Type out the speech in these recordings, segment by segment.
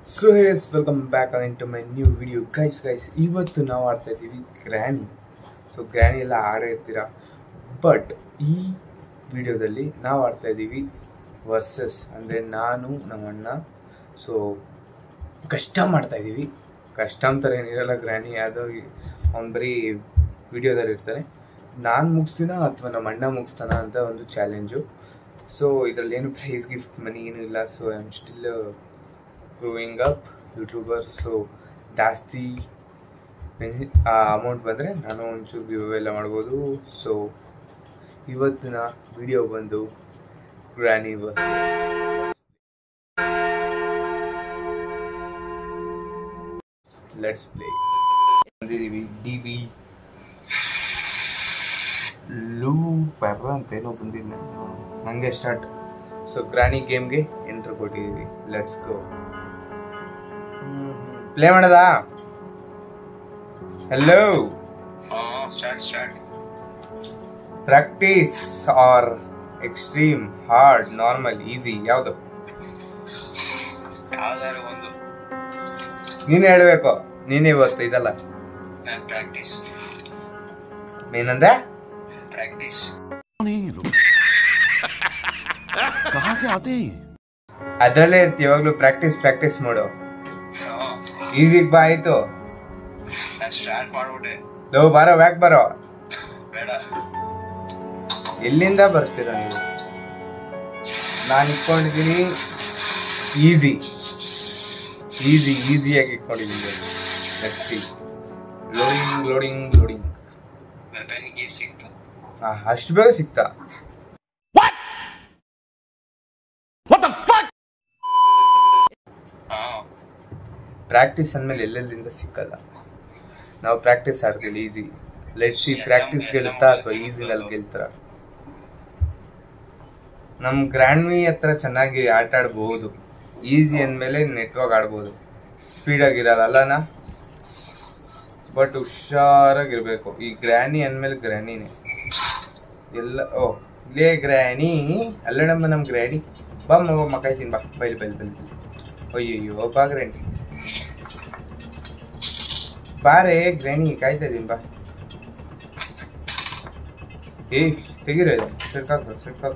So yes, welcome back into my new video. Guys, ಇವತ್ತು ನಾವು ಆಡ್ತಾ ಇದ್ದೀವಿ ಗ್ರ್ಯಾನಿ. ಸೊ ಗ್ರ್ಯಾನಿ ಎಲ್ಲ ಆಡಿರ್ತೀರಾ, ಬಟ್ ಈ ವಿಡಿಯೋದಲ್ಲಿ ನಾವು ಆಡ್ತಾ ಇದ್ದೀವಿ ವರ್ಸಸ್, ಅಂದರೆ ನಾನು ನಮ್ಮಣ್ಣ. ಸೊ ಕಸ್ಟಮ್ ಮಾಡ್ತಾ ಇದ್ದೀವಿ. ಕಸ್ಟಮ್ ಥರ ಏನಿರಲ್ಲ, ಗ್ರ್ಯಾನಿ ಯಾವುದೋ ಅವ್ನು ಬರೀ ವಿಡಿಯೋದಲ್ಲಿ ಇರ್ತಾನೆ. ನಾನು ಮುಗಿಸ್ತೀನ ಅಥವಾ ನಮ್ಮ ಅಣ್ಣ ಮುಗಿಸ್ತಾನ ಅಂತ ಒಂದು ಚಾಲೆಂಜು. ಸೊ ಇದರಲ್ಲಿ ಏನು ಪ್ರೈಸ್ ಗಿಫ್ಟ್ ಮನಿ ಏನೂ ಇಲ್ಲ. So I am still growing up YouTuber. So ಜಾಸ್ತಿ ಅಮೌಂಟ್ ಬಂದರೆ ನಾನು ಒಂಚೂರು ಗಿವ್ ಎಲ್ಲ ಮಾಡ್ಬೋದು. ಸೊ ಇವತ್ತಿನ ವಿಡಿಯೋ ಬಂದು ಗ್ರ್ಯಾನಿ ವರ್ಸಸ್. Let's play. ಬಂದಿದ್ದೀವಿ DV ಲೂ ಪರ್ರ ಅಂತೇನೋ ಬಂದಿಲ್ಲ, ಹಂಗೆ ಸ್ಟಾರ್ಟ್. ಸೊ ಗ್ರ್ಯಾನಿ ಗೇಮ್ಗೆ ಎಂಟ್ರ್ ಕೊಟ್ಟಿದ್ದೀವಿ. Let's go. ಪ್ಲೇ ಮಾಡದಾ? Hello. Practice or extreme, hard, normal, easy ಯಾವುದು? ನೀನು ಹೇಳ್ಬೇಕು. ನೀನೇ ಇವತ್ತು ಇದಲ್ಲ ಏನಂದೆ? ಅದ್ರಲ್ಲೇ ಇರ್ತಿ ಯಾವಾಗ್ಲೂ. ಪ್ರಾಕ್ಟೀಸ್ ಮಾಡು. ಈಸಿಗ್ ಬಾ. ಆಯ್ತು, ಲೋ ಬಾರೋ, ವ್ಯಾಕ್ ಬಾರೋ. ಎಲ್ಲಿಂದ ಬರ್ತೀರಾ ನೀವು? ನಾನು ಇಟ್ಕೊಂಡಿದ್ದೀನಿ ಈಸಿಯಾಗಿ ಇಟ್ಕೊಂಡಿದ್ದೀನಿ. ಲೋಡಿಂಗ್. ಅಷ್ಟು ಬೇಗ ಸಿಕ್ತಾ? ಪ್ರಾಕ್ಟೀಸ್ ಅಂದಮೇಲೆ ಎಲ್ಲೆಲ್ಲಿಂದ ಸಿಕ್ಕಲ್ಲ. ನಾವು ಪ್ರಾಕ್ಟೀಸ್ ಆಡ್ತೀವಿ ಈಸಿ. ಲೆಟ್ಸ್ ಸಿ, ಪ್ರಾಕ್ಟೀಸ್ ಗೆಲ್ತಾ ಅಥವಾ ಈಸಿನಲ್ಲಿ ಗೆಲ್ತಾರ? ನಮ್ಮ ಗ್ರ್ಯಾನಿ ಹತ್ರ ಚೆನ್ನಾಗಿ ಆಟ ಆಡ್ಬೋದು. ಈಸಿ ಅಂದಮೇಲೆ ನೆಟ್ವರ್ಕ್ ಆಡ್ಬೋದು, ಸ್ಪೀಡಾಗಿರಲ್ಲ ಅಲ್ಲನಾ? ಬಟ್ ಹುಷಾರಾಗಿರ್ಬೇಕು. ಈ ಗ್ರ್ಯಾನಿ ಅಂದಮೇಲೆ ಗ್ರ್ಯಾನಿನೇ ಎಲ್ಲ. ಓ ಲೇ ಗ್ರ್ಯಾನಿ ಅಲ್ಲಡಮ್ಮ, ನಮ್ಮ ಗ್ರ್ಯಾನಿ. ಬಾ ಕಾಯ್ತೀನಿ, ಬಾ. ಬೈಲಿ. ಅಯ್ಯಯ್ಯೋ, ಬಾ ಗ್ರ್ಯಾನಿ, ಬಾರೇ ಗ್ರ್ಯಾನಿ, ಕಾಯ್ತಾ ಇದೀನಿ, ಬಾ. ತೆಗಿರೋ ಇದು, ಸಿಟ್ಕಾಕ.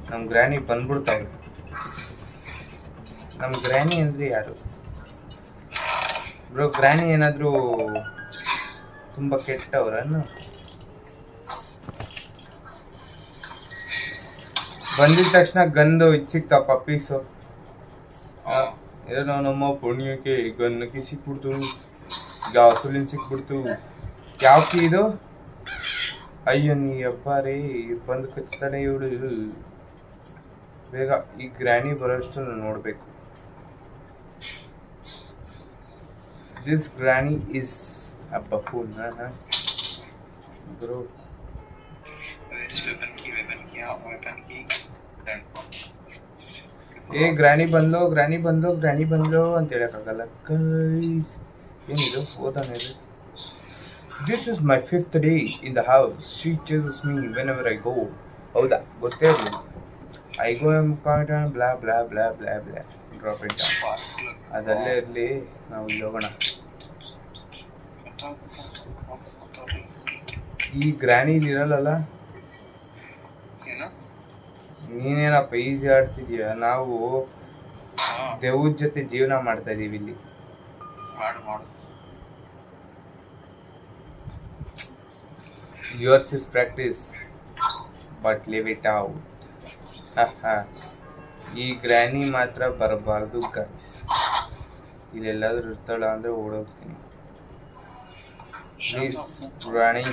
ನಮ್ಮ ಗ್ರ್ಯಾನಿ ಬಂದ್ಬಿಡ್ತಾವೆ. ನಮ್ಮ ಗ್ರ್ಯಾನಿ ಅಂದ್ರೆ ಯಾರು ಬ್ರೋ? ಗ್ರ್ಯಾನಿ ಏನಾದ್ರು ತುಂಬಾ ಕೆಟ್ಟವ್ರನ್ನು? ಬಂದಿದ ತಕ್ಷಣ ಗಂದು ಸಿಕ್ತಾ ಪಪ್ಪೀಸು? ಏನೋ ನಮ್ಮ ಪುಣ್ಯಕ್ಕೆ ಗನ್ನಕ್ಕೆ ಸಿಕ್ಬಿಡ್ತು, ಜಾಸುಲಿನ್ ಸಿಕ್ಬಿಡ್ತು. ಯಾವ ಕೀ ಇದು? ಅಯ್ಯೋ ನೀ ಅಬ್ಬಾರೇ, ಬಂದು ಕಚ್ತಾನೆ ಇವಳು. ಬೇಗ ಈ ಗ್ರ್ಯಾನಿ ಬರೋಷ್ಟು ನಾನು ನೋಡ್ಬೇಕು. This granny is a buffoon bro. Granny ಬಂದ್ಲು ಅಂತ ಹೇಳಕ್ಕಾಗಲ್ಲ ಗೈಸ್. ಏನಿದು ಓದಾನೆ? This is my 5th day in the house. She chases me whenever I go. ಹೌದಾ? ಗೊತ್ತೇ ಇರಲಿಲ್ಲ. I go and bla bla bla bla bla. Drop it down. ಅದಲ್ಲೇ ಇರಲಿ, ನಾವು ಇಲ್ಲಿ ಹೋಗೋಣ. ಈ ಗ್ರ್ಯಾನಿ ಇರಲ್ಲ. ನೀನೇನಪ್ಪ ಈಸಿ ಆಡ್ತಿದೀಯ? ನಾವು ದೇವ್ರ ಜೊತೆ ಜೀವನ ಮಾಡ್ತಾ ಇದೀವಿ ಇಲ್ಲಿ. Yours is practice, but leave it out. ಈ ಗ್ರ್ಯಾನಿ ಮಾತ್ರ ಬರಬಾರ್ದು ಗೈಸ್. ಇಲ್ಲೆಲ್ಲಾದ್ರೂ ಇರ್ತಾಳ ಅಂದ್ರೆ ಓಡೋಗ್ತೀನಿ. ಪ್ಲೀಸ್ ಗ್ರ್ಯಾನಿ,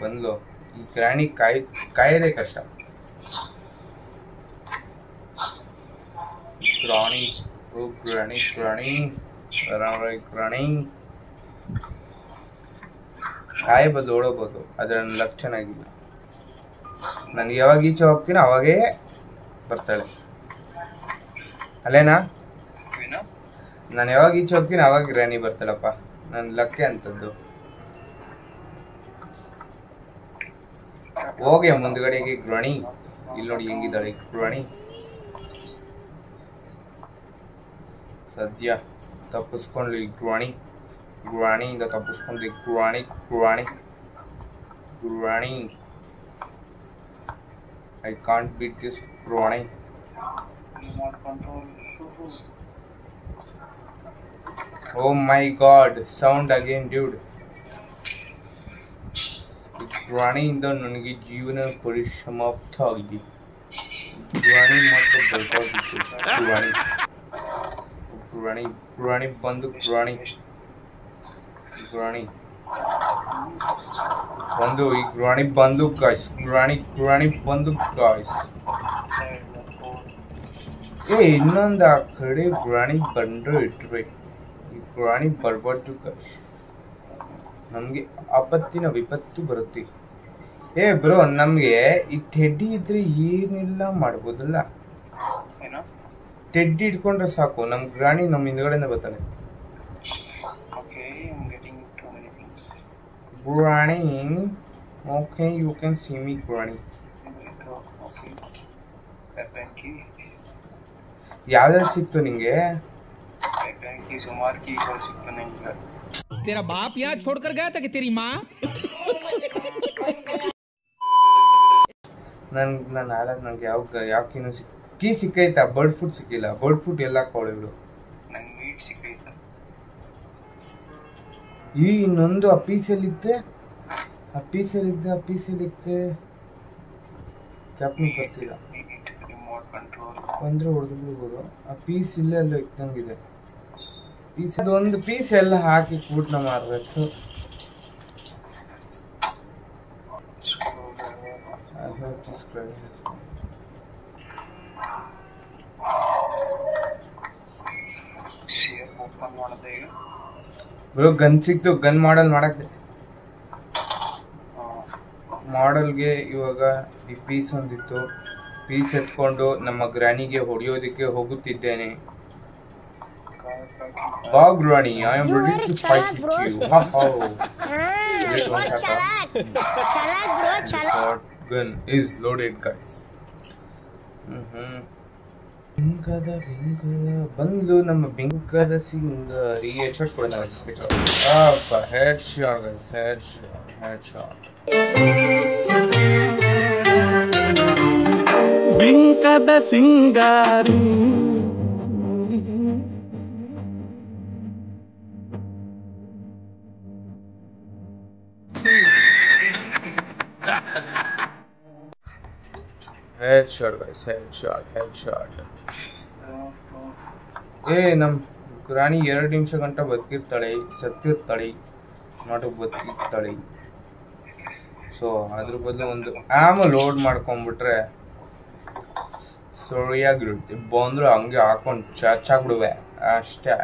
ಬಂದ್ಲು. ಈ ಗ್ರ್ಯಾನಿ ಕಾಯದೇ ಕಷ್ಟ. ಗ್ರಾಣಿ ಕಾಯಬಹುದು, ಓಡೋಬಹುದು. ಅದ್ರ ಲಕ್ ಚೆನ್ನಾಗಿಲ್ಲ. ನಾನು ಯಾವಾಗ ಈಚೆ ಹೋಗ್ತೀನಿ ಅವಾಗೇ ಬರ್ತಾಳೆ. ಅಲ್ಲೇನಾ? ನಾನು ಯಾವಾಗ ಈಚೆ ಹೋಗ್ತೀನಿ ಅವಾಗ ಗ್ರ್ಯಾನಿ ಬರ್ತಾಳಪ್ಪ. ನನ್ನ ಲಕ್ಕೆ ಅಂತದ್ದು. ಹೋಗಿ ಮುಂದ್ಗಡೆಗೆ ಗ್ರಾಣಿ. ಇಲ್ಲಿ ನೋಡಿ ಹೆಂಗಿದ್ದಾಳೆ ಗ್ರಾಣಿ. ಸದ್ಯ ತಪ್ಪಿಸ್ಕೊಂಡ್ಲಿ ಗ್ರಾಣಿ. ಗ್ರಾಣಿಯಿಂದ ತಪ್ಪಿಸ್ಕೊಂಡ್ಲಿ ಗ್ರಾಣಿ. ಗ್ರಾಣಿ ಗ್ರಾಣಿ I can't beat this Granny. Oh my god, sound again dude. Granny ಇಂದ ನನಗೆ ಜೀವನ ಪರಿಸಮಾಪ್ತ ಆಗಿದೆ. Granny ಮಾತ್ರ ಬೇಕಾಗಿತ್ತು. Granny ಬಂದು Granny ಬಂದು ಈ ಗ್ರಾಣಿ ಬಂದು ಗಾಯ್ಸ್. ಗ್ರಾಣಿ ಬಂದು ಗಾಯ್ಸ್. ಇನ್ನೊಂದು ಆ ಕಡೆ ಗ್ರಾಣಿ ಬಂದ್ರೆ ಇಟ್ರೆ ಈ ಗ್ರಾಣಿ ಬರ್ಬಾರ್ದು ಗಾಯ್ಸ್. ನಮ್ಗೆ ಆಪತ್ತಿನ ವಿಪತ್ತು ಬರುತ್ತೆ. ಬ್ರೋ ನಮ್ಗೆ ಈ ಟೆಡ್ಡಿ ಇದ್ರೆ ಏನೆಲ್ಲ ಮಾಡ್ಬೋದಲ್ಲ. ಟೆಡ್ಡಿ ಇಟ್ಕೊಂಡ್ರೆ ಸಾಕು, ನಮ್ ಗ್ರಾಣಿ ನಮ್ ಹಿಂದ್ಗಡೆಯಿಂದ ಬರ್ತಾನೆ. Granny, okay, you can see me, Granny. ಯಾವ್ದಾದ್ರು ಸಿಕ್ತು ನಿಂಗೆ? तेरा बाप यहाँ छोड़कर गया था कि तेरी माँ? ನಾನು ಆಳದ್ ನಂಗೆ ಯಾವ ಕೀ ಸಿಕ್ಕೈತಾ? ಬರ್ಡ್ ಫುಡ್ ಸಿಕ್ಕಿಲ್ಲ. ಬರ್ಡ್ ಫುಡ್ ಎಲ್ಲ ಕೊಳಿಗಳು. ಈ ಇನ್ನೊಂದು ಆ ಪೀಸಲ್ಲಿದ್ದೆ ಕ್ಯಾಪ್ಟನ್ ಬರ್ತಿಲ್ಲ ಬಂದ್ರೆ ಹೊಡೆದು ಬಿಡ್ಬೋದು. ಆ ಪೀಸ್ ಇಲ್ಲೇ ಎಲ್ಲ ಇಕ್ಕಂಗಿದೆ. ಒಂದು ಪೀಸ್ ಎಲ್ಲ ಹಾಕಿ ಕೂಟ್ನ ಮಾಡ್ಬೇಕು. ಬ್ರೋ ಗನ್ ಸಿಕ್ತು. ಗನ್ ಮಾಡೆಲ್ ಮಾಡಕ್ಕೆ ಮಾಡೆಲ್ಗೆ ಇವಾಗ ಈ ಪೀಸ್ ಒಂದಿತ್ತು. ಪೀಸ್ ಎತ್ಕೊಂಡು ನಮ್ಮ ಗ್ರಾನಿಗೆ ಹೊಡೆಯೋದಕ್ಕೆ ಹೋಗುತ್ತಿದ್ದೇನೆ. ಬಾ granny, I am ready to fight with you. Shotgun is loaded, guys. ಬಿಂಕದ ಬಂದು ನಮ್ಮ ಬಿಂಕದ ಸಿಂಗಾರಿ ಹೆಡ್ಶಾಟ್ ಕೊಡೋಣ. ಹೆಡ್ ಶಾಟ್ ಬಿಂಕದ ಸಿಂಗಾರಿ. Headshot guys, headshot. ನಮ್ ರಾಣಿ 2 ನಿಮಿಷ ಗಂಟ ಬದುಕಿರ್ತಾಳೆ, ಸತ್ತಿರ್ತಾಳೆ, ನಾಟಕ ಬದುಕಿರ್ತಾಳೆ. ಸೊ ಅದ್ರ ಬದಲು ಒಂದು ಆಮ ಲೋಡ್ ಮಾಡ್ಕೊಂಡ್ಬಿಟ್ರೆ ಸರಿಯಾಗಿರುತ್ತೆ. ಬಂದ್ರು ಹಂಗೆ ಹಾಕೊಂಡು ಚಾಚಾಗ್ಬಿಡುವೆ ಅಷ್ಟೇ.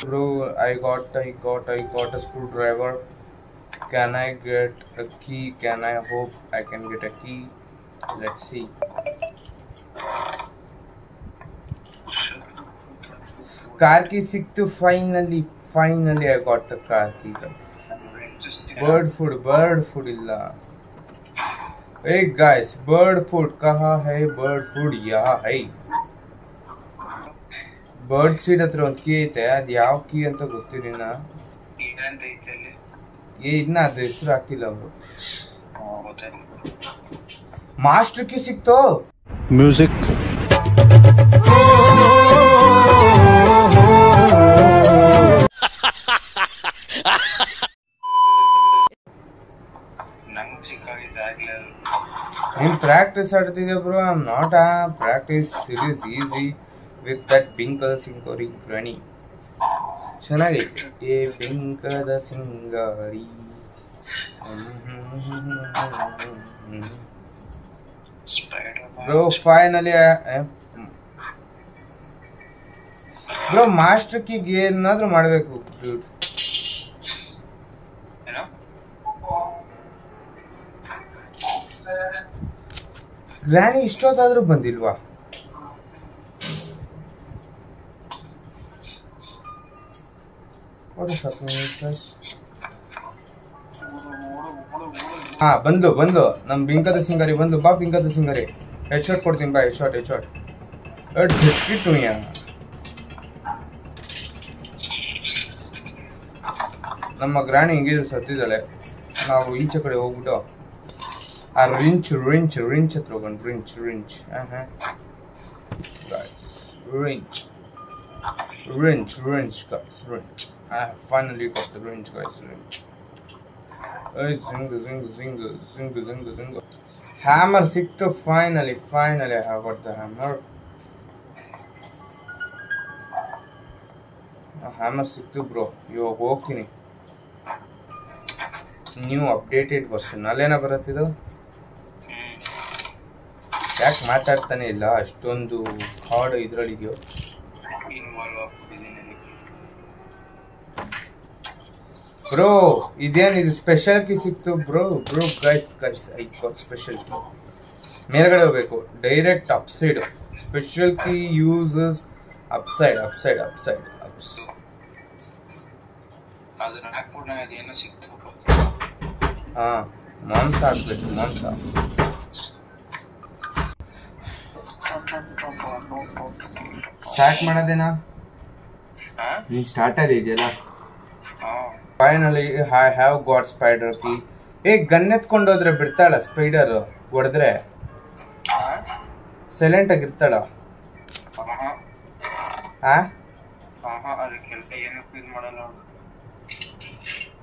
Bro, I got a screwdriver. Can I get a key? I hope I can get a key. Let's see. Car key siktu finally I got the car key. Bird food illa. Hey guys, bird food kaha hai? Bird food yaha hai. Bird seed ಹತ್ರ ಒಂದು key ಐತೆ. ಅದು ಯಾವ key ಅಂತ ಗೊತ್ತಿಲ್ಲ. ಇನ್ನ ಅದು ಹೆಸರು ಹಾಕಿಲ್ಲ ಅವರು. ಮಾಸ್ಟರ್ ಕೀ ಸಿಕ್ತೋ. ಮ್ಯೂಸಿಕ್ ನೀನ್ ಪ್ರಾಕ್ಟೀಸ್ ಆಡ್ತಿದ್ದೆ bro. I am not a practice. It is easy with that ಬಿಂಕದ ಸಿಂಗಾರಿ ಗ್ರಾನಿ. ಚೆನ್ನಾಗೈತೆ. ಬಿಂಕದ ಸಿಂಗಾರಿ. ಬ್ರೋ ಫೈನಲಿ ಬ್ರೋ ಮಾಸ್ಟರ್ ಕೀಗೆ ಏನಾದ್ರೂ ಮಾಡ್ಬೇಕು. ಗ್ರಾನಿ ಇಷ್ಟೊತ್ತಾದ್ರೂ ಬಂದಿಲ್ವಾ? What is happening guys? ಹಾ ಬಂದು ನಮ್ ಬಿಂಕದ ಸಿಂಗಾರಿ ಬಂದು ಬಾ ಬಿಂಕದ ಸಿಂಗಾರಿ ಹೆಡ್ಶಾಟ್ ಕೊಡ್ತೀನಿ ಬಾ ಹೆಡ್ಶಾಟ್ ಬಿಟ್ಬಿಟ್ಟು ನಮ್ಮ ಗ್ರಾಣಿ ಹಿಂಗಿದ್ರು ಸತ್ತಿದ್ದಾಳೆ ನಾವು ಈಚೆ ಕಡೆ ಹೋಗ್ಬಿಟ್ಟು ಆ ರಿಂಚ್ ಹತ್ರ ಹೋಗೋಣ wrench guys wrench I have finally got the rinch guys rinch zing hammer ಸಿಕ್ತು finally I have got the hammer ಸಿಕ್ತು ಬ್ರೋ ಇವಾಗ ಹೋಗ್ತೀನಿ ನ್ಯೂ ಅಪ್ಡೇಟೆಡ್ ವರ್ಷನ್ ಅಲ್ಲೇನ ಬರುತ್ತಿದ್ದು ಯಾಕೆ ಮಾತಾಡ್ತಾನೆ ಇಲ್ಲ ಅಷ್ಟೊಂದು ಹಾರ್ಡ್ ಇದ್ರಲ್ಲಿ ಇದೆಯೋ ಬ್ರೋ ಇದೇನಿದು ಸ್ಪೆಷಲ್ ಕೀ ಸಿಕ್ತು bro guys I got special key ಮೇಲ್ಗಡೆ ಹೋಗ್ಬೇಕು direct upside special key uses upside ಹಾ ಮಾಂಸ ಹಾಕ್ಬೇಕು ಮಾಂಸ ಸ್ಟಾರ್ಟ್ ಮಾಡೋದೇನಾ ನೀ ಸ್ಟಾರ್ಟ್ ಇದೆಯಲ್ಲ finally I have got spider key gun ಎತ್ಕೊಂಡೋದ್ರೆ ಬಿಡ್ತಾಳ ಸ್ಪೈಡರ್ ಹೊಡೆದ್ರೆ ಸೈಲೆಂಟ್ ಆಗಿರ್ತಾಳ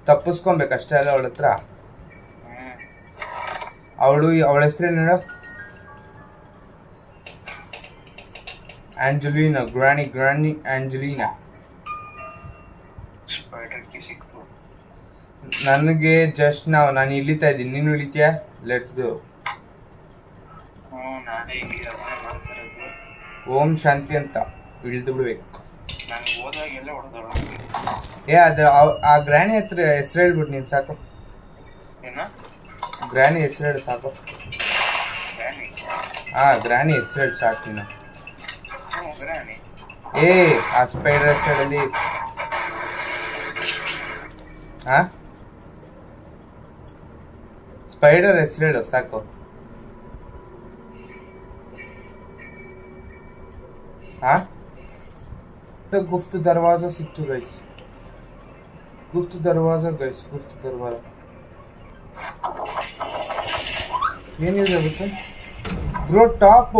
ತಪ್ಪಿಸ್ಕೊಬೇಕಷ್ಟೇ ಅಲ್ಲ ಅವಳ ಹತ್ರ ಅವಳ ಹೆಸರೇನು ಆಂಜಲಿನಾ ಗ್ರಾನಿ ಆಂಜಲಿನಾ ನನಗೆ ಜಸ್ಟ್ ನಾನು ಇಳಿತಾ ಇದ್ದೀನಿ ನೀನು ಇಳಿತೀಯಾ ಲೆಟ್ಸ್ ಗೋ ಓಂ ಶಾಂತಿ ಅಂತ ಇಳಿದು ಬಿಡ್ಬೇಕು ಅದು ಆ ಗ್ರಾನಿ ಹತ್ರ ಹೆಸರು ಹೇಳ್ಬಿಟ್ಟು ನೀನ್ ಸಾಕು ಗ್ರಾನಿ ಹೆಸರು ಹೇಳಿ ಸಾಕು ಗ್ರಾನಿ ಹೆಸರು ಹೇಳಿ ಸಾಕು ನೀನು ಆ ಸ್ಪೈಡರ್ ಹೆಸರಲ್ಲಿ ಸ್ಪೈಡರ್ ಹೆಸರು ಹೇಳು ಸಾಕು गुफ्त दरवाजा सिक्तु गाइस गुफ्त दरवाजा ಏನಿದೆ ಗೊತ್ತಾ bro top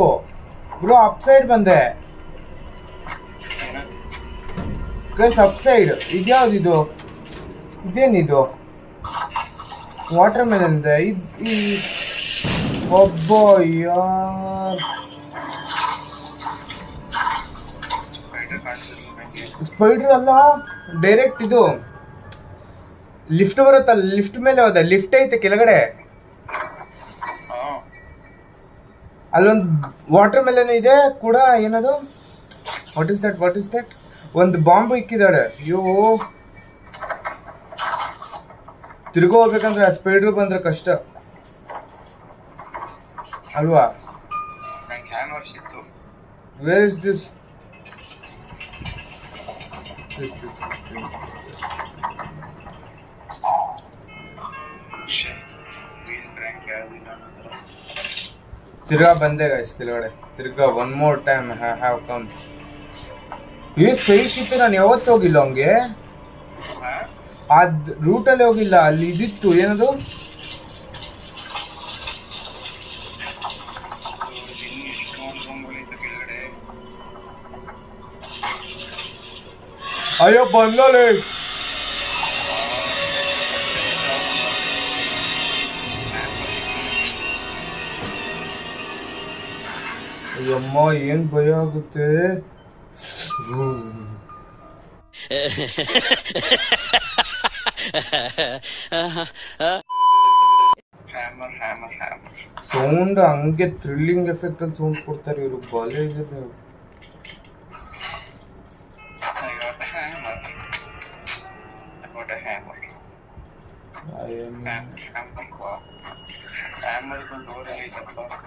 bro up side ಬಂದೆ ಗೈಸ್ ಅಪ್ ಸೈಡ್ ಇದ್ಯಾವ್ದಿದು ಇದೇನಿದು ವಾಟರ್ ಮೆಲನ್ ಇದೆ ಒಬ್ಬ ಯಾರ್ ಸ್ಪೈಡರ್ ಅಲ್ಲ ಡೈರೆಕ್ಟ್ ಇದು ಲಿಫ್ಟ್ ಬರುತ್ತಲ್ಲ ಲಿಫ್ಟ್ ಮೇಲೆ ಹೋದ ಲಿಫ್ಟ್ ಐತೆ ಕೆಳಗಡೆ ಅಲ್ಲೊಂದು ವಾಟರ್ ಮೆಲನ್ ಇದೆ ಕೂಡ ಏನದು ವಾಟ್ ಇಸ್ ದಟ್ ಒಂದು ಬಾಂಬ್ ಇಕ್ಕಿದಾಳೆ ಅಯ್ಯೋ ತಿರ್ಗೋ ಹೋಗ್ಬೇಕಂದ್ರೆ ಸ್ಪೈಡರ್ ಬಂದ್ರೆ ಕಷ್ಟ ಅಲ್ವಾ ವೇರ್ ಇಸ್ ದಿಸ್ ತಿರ್ಗಾ ಬಂದೆ ಗೈಸ್ ಕೆಳಗಡೆ ತಿರ್ಗಾ one more time have come ಸೈಕಿತ್ತು ನಾನು ಯಾವತ್ತು ಹೋಗಿಲ್ಲ ಹಂಗೆ ಅದ್ ರೂಟಲ್ಲಿ ಹೋಗಿಲ್ಲ ಅಲ್ಲಿ ಇದಿತ್ತು ಏನದು ಅಯ್ಯೋ ಬಂದಲೇ ಅಯ್ಯಮ್ಮ ಏನ್ ಭಯ ಆಗುತ್ತೆ ಸೌಂಡ್ ಹಂಗೆ ಥ್ರಿಲ್ಲಿಂಗ್ ಎಫೆಕ್ಟ್ ಅಲ್ಲಿ ಸೌಂಡ್ ಕೊಡ್ತಾರೆ ಇವರು ಬಾಲೆ ಇದ್ರೆ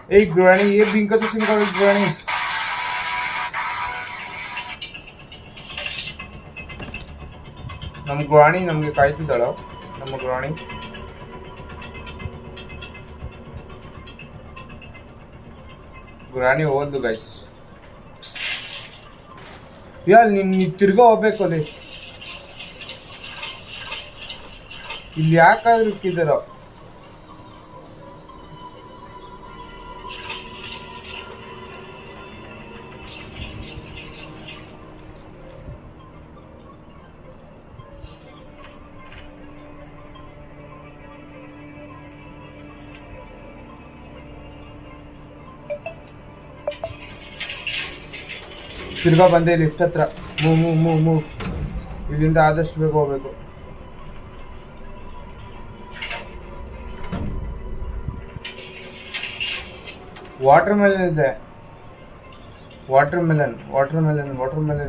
Hey Granny, ये बिंका तो सिंगा Granny. ನಮ್ಮ ಗ್ರಾಣಿ ನಮಗೆ ಕಾಯ್ತಿದ್ದಾಳೋ ನಮ್ಮ ಗ್ರಾಣಿ. ಗ್ರಾಣಿ ಹೋದ್ಲು ಗೈಸ್. ನೀನ್ ತಿರ್ಗಾ ಹೋಗ್ಬೇಕು ಅಲ್ಲಿ. ಇಲ್ಲಿ ಯಾಕಾದ್ರೂ ಇಕ್ಕಿದಾರ? ತಿರ್ಗಾ ಬಂದೆ ಲಿಫ್ಟ್ ಹತ್ರ. ಮೂವ್ ಇಲ್ಲಿಂದ ಆದಷ್ಟು ಬೇಗ ಹೋಗ್ಬೇಕು. ವಾಟರ್ ಮೆಲನ್ ಇದೆ, ವಾಟರ್ ಮೆಲನ್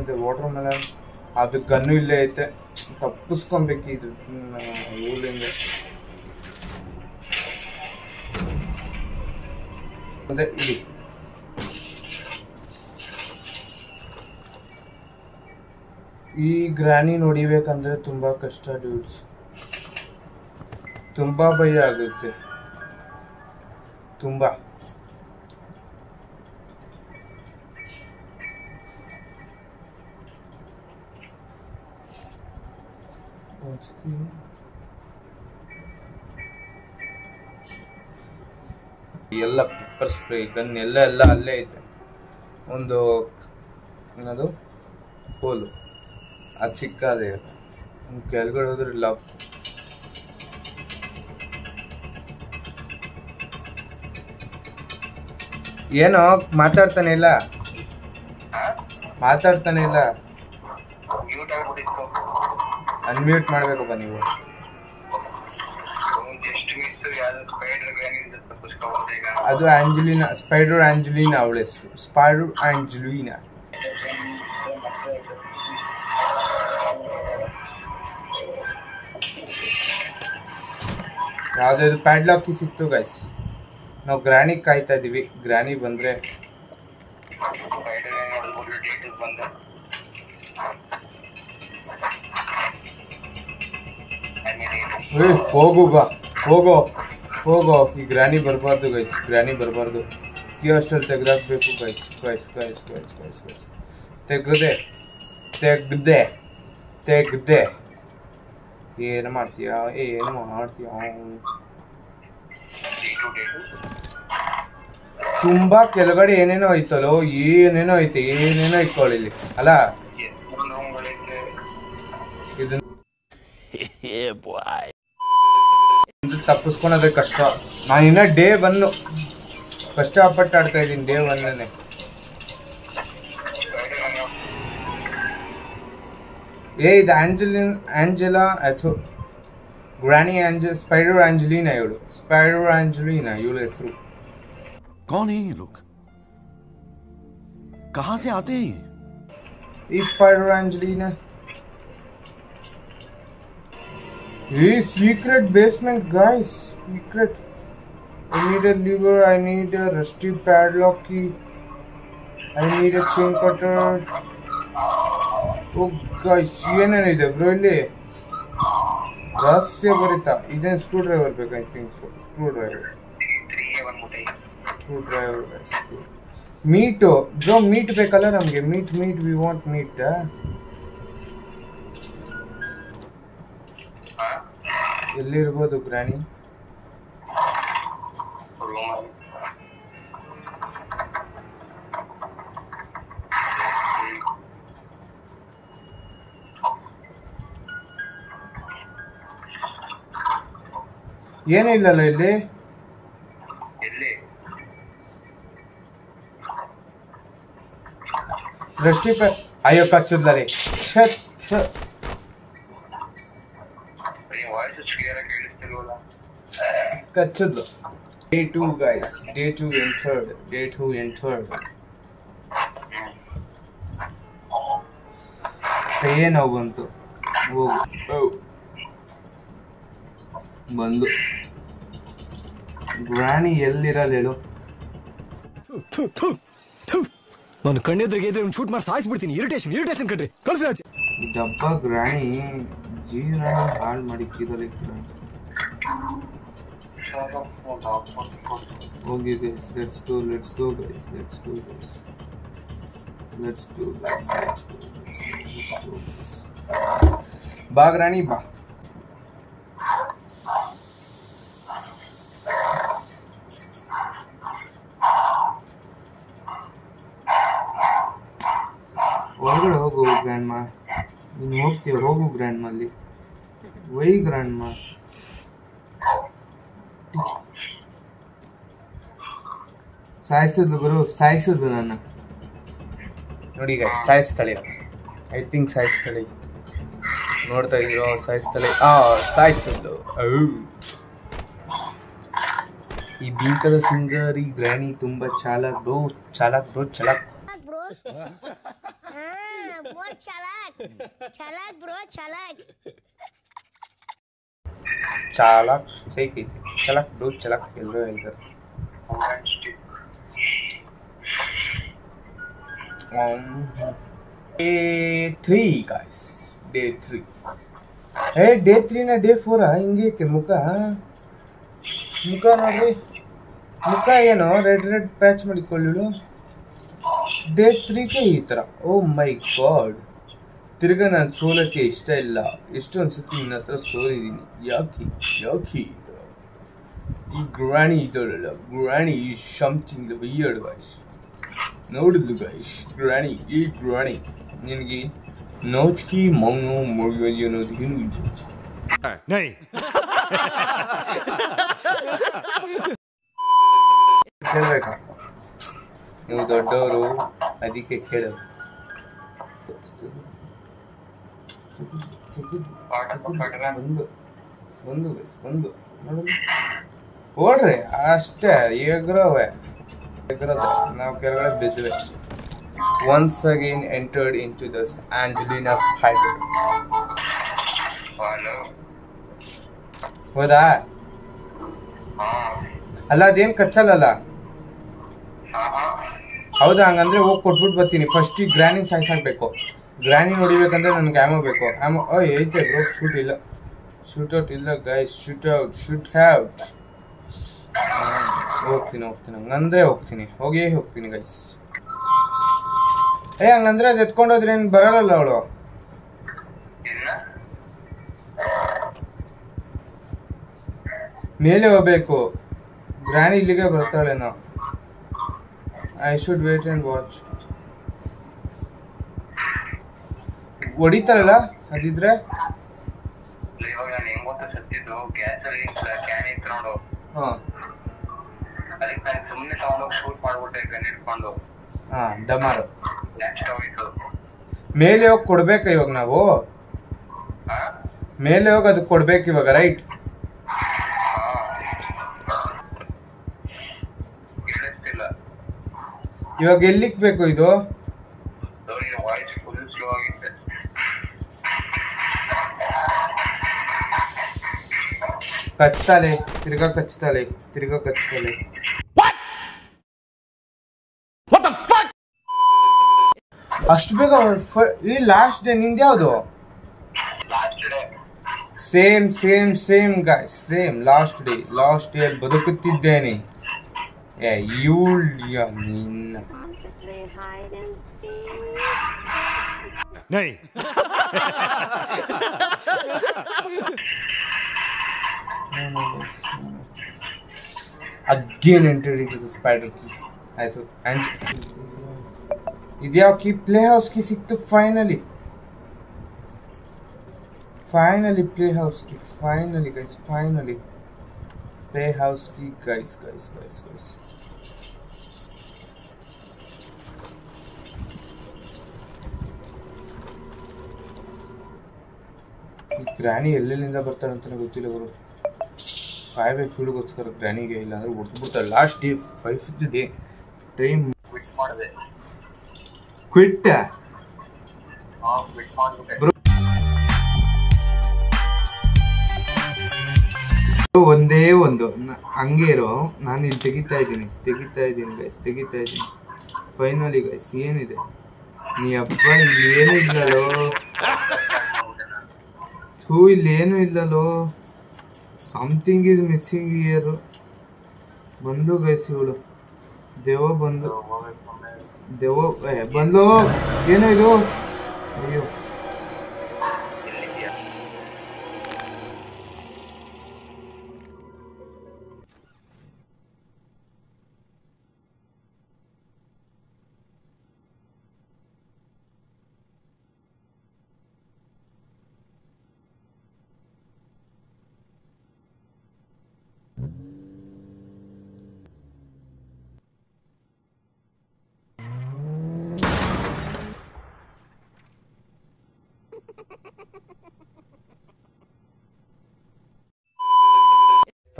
ಇದೆ. ವಾಟರ್ ಮೆಲನ್ ಅದು ಗನ್ನು ಇಲ್ಲೇ ಐತೆ. ತಪ್ಪಿಸ್ಕೊಬೇಕು ಇದು ಊರಿಂದ. ಅದೇ ಇಲ್ಲಿ ಈ ಗ್ರಾನಿ ನೋಡಿಬೇಕಂದ್ರೆ ತುಂಬಾ ಕಷ್ಟ ಡ್ಯೂಡ್ಸ್. ತುಂಬಾ ಭಯ ಆಗುತ್ತೆ, ತುಂಬಾ. ಎಲ್ಲ ಪೆಪ್ಪರ್ ಸ್ಪ್ರೇ ಗನ್ ಎಲ್ಲ ಅಲ್ಲೇ ಐತೆ. ಒಂದು ಏನದು ಹೋಲು ಅದು ಚಿಕ್ಕದೇ, ಕೆಳಗಡೆ ಹೋದ್ರೆ ಇಲ್ಲ. ಏನೋ ಮಾತಾಡ್ತಾನೆ ಇಲ್ಲ. ಅನ್ಮ್ಯೂಟ್ ಮಾಡ್ಬೇಕಪ್ಪ ನೀವು. ಅದು ಆಂಜಲಿನಾ, ಸ್ಪೈಡರ್ ಆಂಜಲಿನಾ ಅವಳ ಹೆಸರು. Spider Angelina. ಯಾವ್ದಾದ್ರು ಪ್ಯಾಡ್ಲಾಕಿ ಸಿಕ್ತು ಗೈಸ್. ನಾವು ಗ್ರಾನಿ ಕಾಯ್ತಾ ಇದೀವಿ. ಗ್ರಾನಿ ಬಂದ್ರೆ ಹೋಗು ಬಾ, ಹೋಗೋ. ಈ ಗ್ರಾನಿ ಬರಬಾರ್ದು ಗೈಸ್, ಗ್ರಾನಿ ಬರಬಾರ್ದು. ಕೀ ಅಷ್ಟಲ್ಲಿ ತೆಗ್ದಾಕ್ಬೇಕು ಗೈಸ್. ತೆಗ್ದೆ. ಏನು ಮಾಡ್ತೀಯ? ತುಂಬಾ ಕೆಳಗಡೆ ಏನೇನೋ ಐತಲ್ಲೋ, ಏನೇನೋ ಇಟ್ಕೊಳ್ಳಿ ಅಲ್ಲ. ತಪ್ಪಿಸ್ಕೊಳೋದೇ ಕಷ್ಟ. ನಾನು ಇನ್ನ ಡೇ 1 ಕಷ್ಟಪಟ್ಟು ಆಡ್ತಾ ಇದ್ದೀನಿ. ಡೇ 1 ಇದು ಆಂಜೆಲಾ ಅಥವಾ ग्रैनी एंजल स्पाइडर एंजेलिना ಇವಳ ಹೆಸರು. कौन है ये लोग? कहां से आते हैं ये स्पाइडर एंजेलिना? ये secret basement guys, secret. I need a lever, I need a rusty padlock key, I need a chain cutter. Oh guys, ಏನೇನಿದೆ ಬ್ರೋ ಇಲ್ಲಿ? ರಹಸ್ಯ ಭರಿತ. ಇದೇನು ಸ್ಕ್ರೂ ಡ್ರೈವರ್ ಬೇಕು? I think so. Screwdriver. Meat bro, meat ಬೇಕಲ್ಲ ನಮಗೆ. Meat we want meat. ಎಲ್ಲಿರ್ಬೋದು granny? ಏನೂ ಇಲ್ಲಲ್ಲ ಇಲ್ಲಿ. ದೃಷ್ಟಿ ಅಯ್ಯೋ ಕಚ್ಚುದ್ಲರಿ. ಕಚ್ಚುದ್ಲು. Day 2 guys, day 2 entered. ಕೈಯೇ ನೋವು ಬಂತು. ಬಂದು ಗ್ರಾನಿ ಎಲ್ಲಿರಲ್ಲ ಹೇಳು? ನಾನು ಕಣ್ಣೆದ್ರಿಗೆ ಇದ್ರೆ ಶೂಟ್ ಮಾಡಿ ಸಾಯಿಸ್ಬಿಡ್ತೀನಿ. ಇರಿಟೇಷನ್ ಕಣ್ರಿ. ಕಳ್ಸಿ ಡಬ್ಬ ಗ್ರಾನಿ ಜೀವನ ಹಾಳು ಮಾಡಿ ಕಿರಲ್ಲಿ ಹೋಗಿ ಗೈಸ್ ಲೆಟ್ಸ್ ಗೋ ಗೈಸ್ ಬಾ ಗ್ರಾನಿ ಬಾ ಹೊರಗಡೆ ಹೋಗು ಗ್ರ್ಯಾಂಡ್ ಮಾ ನೀನು ಹೋಗ್ತೀಯ ಹೋಗು ಗ್ರ್ಯಾಂಡ್ ಮಾ ಅಲ್ಲಿ ವೈ ಗ್ರ್ಯಾಂಡ್ ಮಾ ಸಾಯಿಸಿದ್ಲು ಗುರು ಸಾಯಿಸಿದ್ಲು ನನ್ನ ನೋಡಿ ಈಗ ಸಾಯಿಸ್ತಾಳೆ ಐ ಥಿಂಕ್ ಸಾಯಿಸ್ತಾಳೆ ನೋಡ್ತಾ ಇದ್ರು ಸಾಯಿಸ್ತಾಳೆ ಸಾಯಿಸಿದ್ಲು ಈ ಭೀಕರ ಸಿಂಗರಿ ಗ್ರಾನಿ ತುಂಬಾ ಚಾಲಾಕ್ ಬ್ರೋ ಚಾಲಾಕ್ ಸ್ಟ್ರೈಕ್ ಐತಿ ಚಲಾಕ್ ಬ್ರೋ ಚಲಾಕ್ ಎಲ್ಲರೂ ಹೇಳ್ತಾರೆ Day 3 guys Day 3 Day 3 na Day 4 ಹಿಂಗೆ ಐತೆ ಮುಖ ನೋಡ್ರಿ ಮುಖ ಏನೋ ರೆಡ್ ಪ್ಯಾಚ್ ಮಾಡಿಕೊಳ್ಳಿಳು Day 3ಗೆ ಈ ತರ ಓ ಮೈ ಗಾಡ್ ತಿರ್ಗಾ ನಾನು ಸೋಲಕ್ಕೆ ಇಷ್ಟ ಇಲ್ಲ ಎಷ್ಟೊಂದು ಸತಿ ನಿನ್ನ ಹತ್ರ ಸೋಲಿದ್ದೀನಿ ಯಾಕೆ ಈ ಗ್ರಾನಿ ಇದಲ್ಲ granny is something weird guys ನೋಡಿದ್ಲು ಗೈಸ್ ಗ್ರಾನಿ ಈ ಗ್ರಾನಿ ನಿನಗೆ ನಾಚಿಕೆ ಮೌನ ಮರ್ಯಾದೆ ಅನ್ನೋದು ಏನು ಕೇಳ್ಬೇಕಪ್ಪ ನೀವು ದೊಡ್ಡವರು ಅದಕ್ಕೆ ಕೇಳು ಒಂದು ನೋಡಿದ್ಲು ಓಡ್ರಿ ಅಷ್ಟೇ ಎಗ್ರವೆ ನಾವು ಕೆಳಗಡೆ ಬಿದ್ದಿವೆ once again entered into this Angelina's spider ಹೌದಾ ಅಲ್ಲ ಅದೇನ್ ಕಚ್ಚಲ್ಲ ಹೌದಾ ಹಂಗಂದ್ರೆ ಹೋಗಿ ಕೊಟ್ಬಿಟ್ಟು ಬರ್ತೀನಿ ಫಸ್ಟ್ ಈ ಗ್ರಾನಿ ಸಾಯಿಸಾಕ್ಬೇಕು ಗ್ರಾನಿ ನೋಡಿಬೇಕಂದ್ರೆ ನನ್ಗೆ ಆಮೋ ಬೇಕು ಆಮೋ ಐತೆ ಬ್ರೋ ಶೂಟ್ ಔಟ್ ಇಲ್ಲ ಗೈಸ್ ಶೂಟ್ ಔಟ್ ಹೋಗ್ತೀನಿ ಹಂಗಂದ್ರೆ ಹೋಗ್ತೀನಿ ಗೈಸ್ ಹಂಗಂದ್ರೆ ಅದು ಎತ್ಕೊಂಡೋದ್ರೆ ಏನ್ ಬರಲ್ಲ ಅವಳು ಮೇಲೆ ಹೋಗ್ಬೇಕು ಗ್ರಾನಿ ಇಲ್ಲಿಗೆ ಬರ್ತಾಳೇನೋ I should wait and watch ಹೊಡಿತಾರಲ್ಲ ಅದಿದ್ರೆ ಡಮಾರು ಮೇಲೆ ಹೋಗಿ ಕೊಡ್ಬೇಕ ಇವಾಗ ನಾವು ಮೇಲೆ ಹೋಗಿ ಅದಕ್ಕೆ ಕೊಡ್ಬೇಕು ಇವಾಗ ರೈಟ್ ಇವಾಗ ಎಲ್ಲಿಕ್ ಬೇಕು ಇದು ಕಚ್ತಾಳೆ ತಿರ್ಗಾ ಕಚ್ತಾಳೆ ಅಷ್ಟು ಬೇಗ ಈ ಲಾಸ್ಟ್ ಡೇ ನಿಂದ ಯಾವುದು same guys same last day ಅಲ್ಲಿ ಬದುಕುತ್ತಿದ್ದೇನೆ ನಿನ್ನ again entered into the spider key ಆಯ್ತು ಇದ್ಯಾವ ಕೀ ಪ್ಲೇ ಹೌಸ್ ಕೀ ಸಿಕ್ತು finally play house key finally play house key guys ಈ ಗ್ರಾನಿ ಎಲ್ಲೆಲ್ಲಿಂದ ಬರ್ತಾಳೆ ಅಂತಾನೆ ಗೊತ್ತಿಲ್ಲ ಗುರು ಕಾಯ್ಬೇಕು ಫೀಲ್ಡ್ಗೋಸ್ಕರ ಗ್ರಾನಿಗೆ ಇಲ್ಲ ಅಂದ್ರೆ ಹೊಡ್ಬಿಡ್ತಾರೆ last day 5th day time quit ಒಂದೇ ಒಂದು ಹಂಗೆ ಇರೋ ನಾನು ಇಲ್ಲಿ ತೆಗಿತಾ ಇದ್ದೀನಿ ಫೈನಲಿ ಗೈಸ್ ಏನಿದೆ ನೀ ಹಬ್ಬ ಇಲ್ಲಿ ಏನು ಇಲ್ಲೋ ಇಲ್ಲಿ ಏನು ಇಲ್ಲಲೋ, ಸಮಥಿಂಗ್ ಇಸ್ ಮಿಸ್ಸಿಂಗ್ ಇಯರ್. ಬಂದು ಗೈಸ್ ಇವಳು ದೇವ ಬಂದು ಬಂದು ಏನೋ ಇದು. ಅಯ್ಯೋ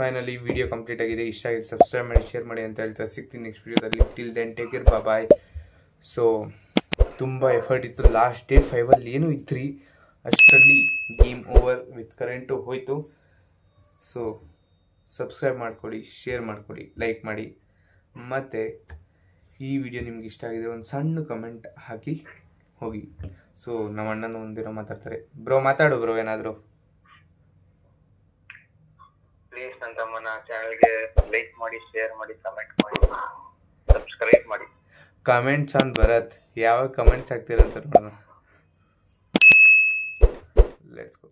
ಫೈನಲಿ ವಿಡಿಯೋ ಕಂಪ್ಲೀಟ್ ಆಗಿದೆ. ಇಷ್ಟ ಆಗಿದೆ ಸಬ್ಸ್ಕ್ರೈಬ್ ಮಾಡಿ, ಶೇರ್ ಮಾಡಿ ಅಂತ ಹೇಳ್ತಾ ಸಿಗ್ತೀನಿ ನೆಕ್ಸ್ಟ್ ವಿಡಿಯೋದಲ್ಲಿ. ಟಿಲ್ ದೆನ್ ಟೇಕ್ ಕೇರ್, ಬಾಯ್. ಸೊ ತುಂಬ ಎಫರ್ಟ್ ಇತ್ತು. ಲಾಸ್ಟ್ ಡೇ 5 ಏನೂ ಇತ್ತು ಅಷ್ಟರಲ್ಲಿ ಗೇಮ್ ಓವರ್ ವಿತ್ ಕರೆಂಟು ಹೋಯಿತು. ಸೊ ಸಬ್ಸ್ಕ್ರೈಬ್ ಮಾಡ್ಕೊಳ್ಳಿ, ಶೇರ್ ಮಾಡ್ಕೊಳ್ಳಿ, ಲೈಕ್ ಮಾಡಿ. ಮತ್ತು ಈ ವಿಡಿಯೋ ನಿಮ್ಗೆ ಇಷ್ಟ ಆಗಿದೆ ಒಂದು ಸಣ್ಣ ಕಮೆಂಟ್ ಹಾಕಿ ಹೋಗಿ. ಸೊ ನಮ್ಮ ಅಣ್ಣನ ಒಂದಿರೋ ಮಾತಾಡ್ತಾರೆ. ಬ್ರೋ ಮಾತಾಡು ಬ್ರೋ ಏನಾದರೂ. ಪ್ಲೀಸ್ ನನ್ನ ತಮ್ಮನ ಚಾನಲ್ಗೆ ಲೈಕ್ ಮಾಡಿ, ಶೇರ್ ಮಾಡಿ, ಕಮೆಂಟ್ ಮಾಡಿ, ಸಬ್ಸ್ಕ್ರೈಬ್ ಮಾಡಿ. ಕಮೆಂಟ್ಸ್ ಅಂತ ಬರತ್, ಯಾವಾಗ ಕಮೆಂಟ್ಸ್ ಆಗ್ತಿರಂತ ನೋಡೋಣ. Let's go.